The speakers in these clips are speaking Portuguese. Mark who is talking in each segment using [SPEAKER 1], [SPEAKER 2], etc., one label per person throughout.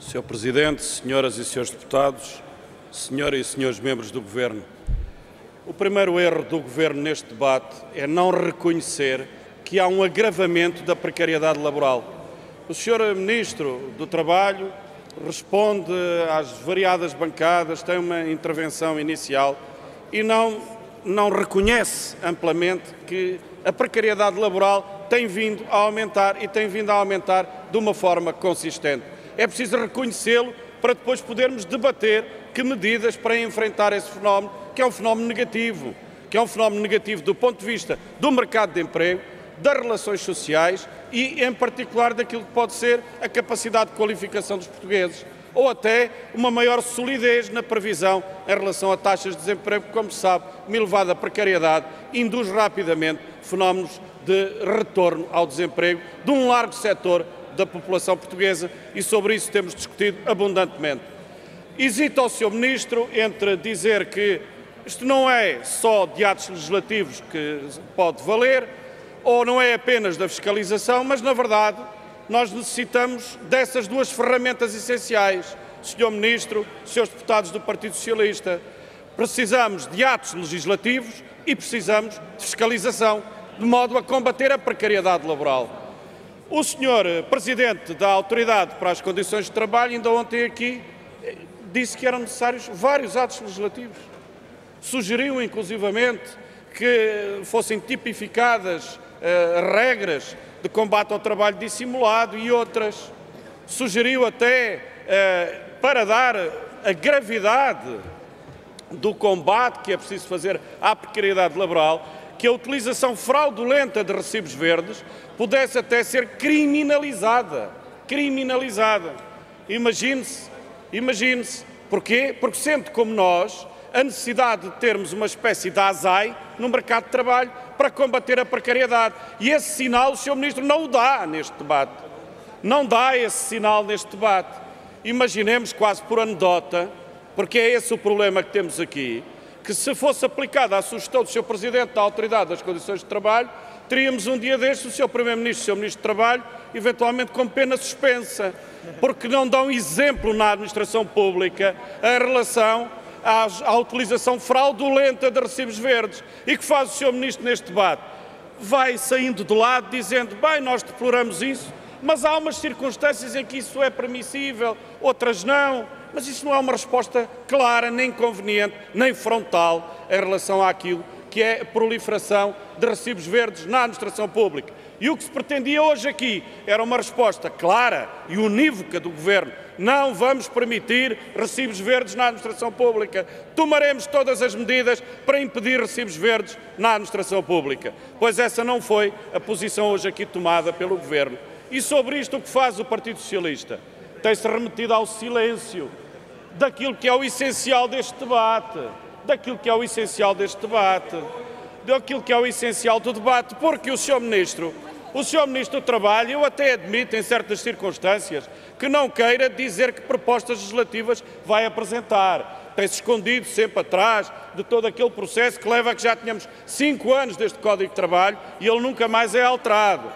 [SPEAKER 1] Sr. Presidente, senhoras e senhores deputados, senhoras e senhores membros do Governo, o primeiro erro do Governo neste debate é não reconhecer que há um agravamento da precariedade laboral. O Sr. Ministro do Trabalho responde às variadas bancadas, tem uma intervenção inicial e não reconhece amplamente que a precariedade laboral tem vindo a aumentar e tem vindo a aumentar de uma forma consistente. É preciso reconhecê-lo para depois podermos debater que medidas para enfrentar esse fenómeno, que é um fenómeno negativo, do ponto de vista do mercado de emprego, das relações sociais e, em particular, daquilo que pode ser a capacidade de qualificação dos portugueses, ou até uma maior solidez na previsão em relação a taxas de desemprego, que, como se sabe, uma elevada precariedade induz rapidamente fenómenos de retorno ao desemprego de um largo setor da população portuguesa e sobre isso temos discutido abundantemente. Hesita o Sr. Ministro entre dizer que isto não é só de atos legislativos que pode valer, ou não é apenas da fiscalização, mas, na verdade, nós necessitamos dessas duas ferramentas essenciais. Sr. Ministro, Srs. deputados do Partido Socialista, precisamos de atos legislativos e precisamos de fiscalização, de modo a combater a precariedade laboral. O Sr. Presidente da Autoridade para as Condições de Trabalho, ainda ontem aqui, disse que eram necessários vários atos legislativos. Sugeriu, inclusivamente, que fossem tipificadas regras de combate ao trabalho dissimulado e outras. Sugeriu até, para dar a gravidade do combate que é preciso fazer à precariedade laboral, que a utilização fraudulenta de recibos verdes pudesse até ser criminalizada. Imagine-se. Porquê? Porque sendo como nós, a necessidade de termos uma espécie de ASAI no mercado de trabalho para combater a precariedade. E esse sinal o Sr. Ministro não o dá neste debate. Não dá esse sinal neste debate. Imaginemos, quase por anedota, porque é esse o problema que temos aqui, que se fosse aplicada a sugestão do Sr. Presidente da Autoridade das Condições de Trabalho, teríamos um dia destes o Sr. Primeiro-Ministro e o Sr. Ministro do Trabalho, eventualmente com pena suspensa, porque não dão exemplo na administração pública em relação à utilização fraudulenta de recibos verdes. E que faz o Sr. Ministro neste debate? Vai saindo de lado dizendo, bem, nós deploramos isso, mas há umas circunstâncias em que isso é permissível, outras não. Mas isso não é uma resposta clara, nem conveniente, nem frontal em relação àquilo que é a proliferação de recibos verdes na administração pública. E o que se pretendia hoje aqui era uma resposta clara e unívoca do Governo. Não vamos permitir recibos verdes na administração pública. Tomaremos todas as medidas para impedir recibos verdes na administração pública. Pois essa não foi a posição hoje aqui tomada pelo Governo. E sobre isto o que faz o Partido Socialista? Tem-se remetido ao silêncio daquilo que é o essencial deste debate, porque o Sr. Ministro do Trabalho, eu até admito em certas circunstâncias, que não queira dizer que propostas legislativas vai apresentar. Tem-se escondido sempre atrás de todo aquele processo que leva a que já tenhamos 5 anos deste Código de Trabalho e ele nunca mais é alterado.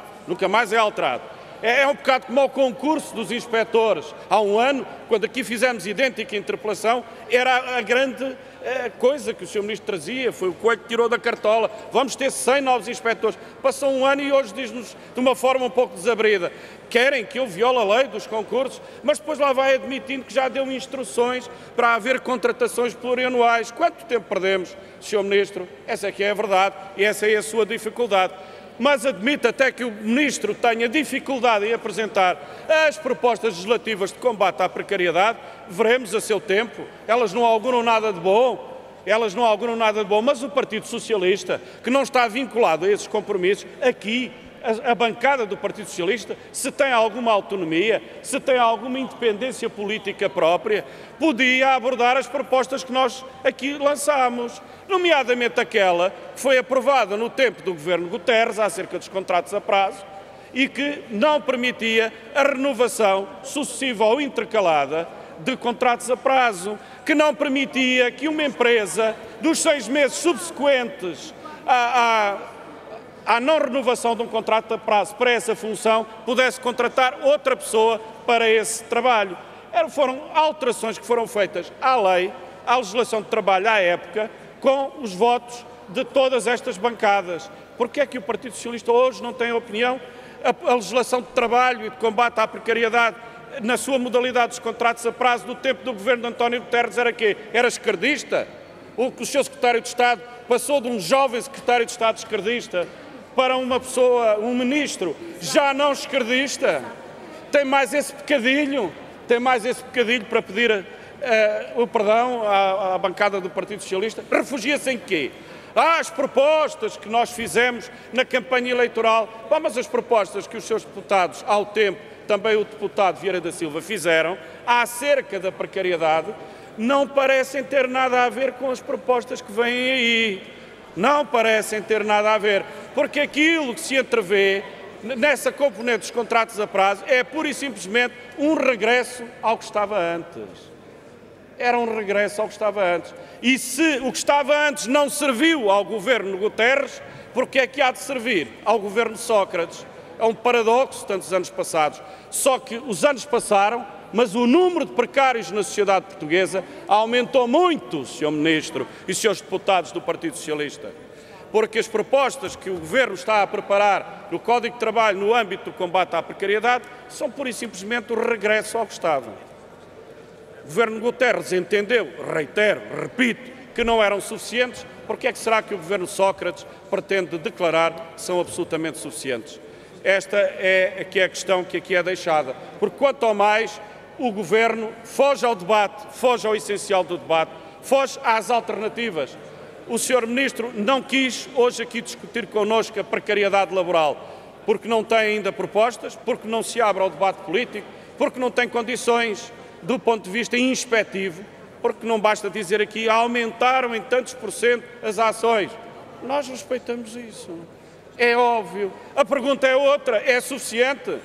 [SPEAKER 1] É um bocado como ao concurso dos inspectores. Há um ano, quando aqui fizemos idêntica interpelação, era a grande coisa que o Sr. Ministro trazia, foi o coelho que tirou da cartola. Vamos ter 100 novos inspectores. Passou um ano e hoje diz-nos de uma forma um pouco desabrida. Querem que eu viole a lei dos concursos, mas depois lá vai admitindo que já deu instruções para haver contratações plurianuais. Quanto tempo perdemos, Sr. Ministro? Essa é que é a verdade e essa é a sua dificuldade. Mas admite até que o Ministro tenha dificuldade em apresentar as propostas legislativas de combate à precariedade, veremos a seu tempo, elas não auguram nada de bom, mas o Partido Socialista, que não está vinculado a esses compromissos, aqui, a bancada do Partido Socialista, se tem alguma autonomia, se tem alguma independência política própria, podia abordar as propostas que nós aqui lançámos, nomeadamente aquela que foi aprovada no tempo do Governo Guterres, acerca dos contratos a prazo, e que não permitia a renovação sucessiva ou intercalada de contratos a prazo, que não permitia que uma empresa, dos 6 meses subsequentes à não renovação de um contrato a prazo para essa função, pudesse contratar outra pessoa para esse trabalho. Foram alterações que foram feitas à lei, à legislação de trabalho à época, com os votos de todas estas bancadas. Porque é que o Partido Socialista hoje não tem opinião? A legislação de trabalho e de combate à precariedade, na sua modalidade dos contratos a prazo do tempo do governo de António Guterres, era quê? Era esquerdista? O seu secretário de Estado passou de um jovem secretário de Estado esquerdista para uma pessoa, um ministro já não esquerdista? Tem mais esse pecadilho? Tem mais esse pecadilho para pedir o perdão à bancada do Partido Socialista? Refugia-se em quê? As propostas que nós fizemos na campanha eleitoral. Mas as propostas que os seus deputados, ao tempo, também o deputado Vieira da Silva, fizeram acerca da precariedade, não parecem ter nada a ver com as propostas que vêm aí. Não parecem ter nada a ver. Porque aquilo que se entrevê nessa componente dos contratos a prazo é pura e simplesmente um regresso ao que estava antes. Era um regresso ao que estava antes. E se o que estava antes não serviu ao governo Guterres, porque é que há de servir ao governo Sócrates? É um paradoxo, tantos anos passados. Só que os anos passaram, mas o número de precários na sociedade portuguesa aumentou muito, Sr. Ministro e Srs. Deputados do Partido Socialista. Porque as propostas que o Governo está a preparar no Código de Trabalho no âmbito do combate à precariedade são pura e simplesmente o regresso ao que estava. O Governo Guterres entendeu, reitero, repito, que não eram suficientes. Porque é que será que o Governo Sócrates pretende declarar que são absolutamente suficientes? Esta é a questão que aqui é deixada. Porque quanto ao mais, o Governo foge ao debate, foge ao essencial do debate, foge às alternativas. O Sr. Ministro não quis hoje aqui discutir connosco a precariedade laboral, porque não tem ainda propostas, porque não se abre ao debate político, porque não tem condições do ponto de vista inspectivo, porque não basta dizer aqui aumentaram em tantos por cento as ações. Nós respeitamos isso. É óbvio. A pergunta é outra. É suficiente?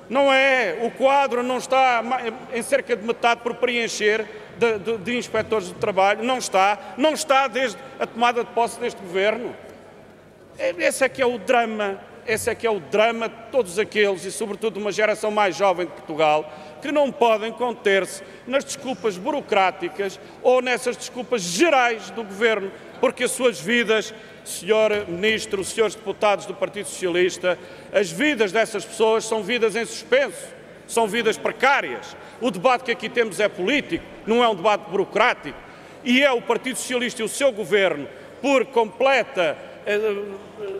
[SPEAKER 1] Não é. O quadro não está em cerca de metade por preencher de inspectores de trabalho. Não está. Não está desde a tomada de posse deste governo. Esse é que é o drama. Esse é que é o drama de todos aqueles, e sobretudo de uma geração mais jovem de Portugal, que não podem conter-se nas desculpas burocráticas ou nessas desculpas gerais do Governo, porque as suas vidas, Sr. Ministro, Srs. Deputados do Partido Socialista, as vidas dessas pessoas são vidas em suspenso, são vidas precárias. O debate que aqui temos é político, não é um debate burocrático, e é o Partido Socialista e o seu Governo, por completa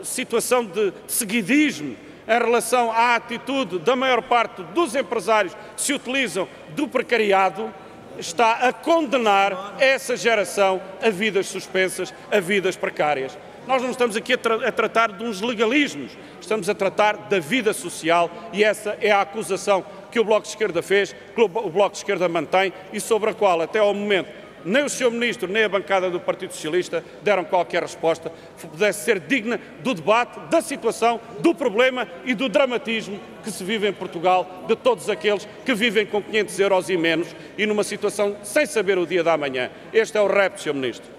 [SPEAKER 1] situação de seguidismo em relação à atitude da maior parte dos empresários que se utilizam do precariado, está a condenar essa geração a vidas suspensas, a vidas precárias. Nós não estamos aqui a tratar de uns legalismos, estamos a tratar da vida social, e essa é a acusação que o Bloco de Esquerda fez, que o Bloco de Esquerda mantém e sobre a qual, até ao momento, nem o Sr. Ministro, nem a bancada do Partido Socialista deram qualquer resposta que pudesse ser digna do debate, da situação, do problema e do dramatismo que se vive em Portugal, de todos aqueles que vivem com 500 € e menos e numa situação sem saber o dia da manhã. Este é o repto, Sr. Ministro.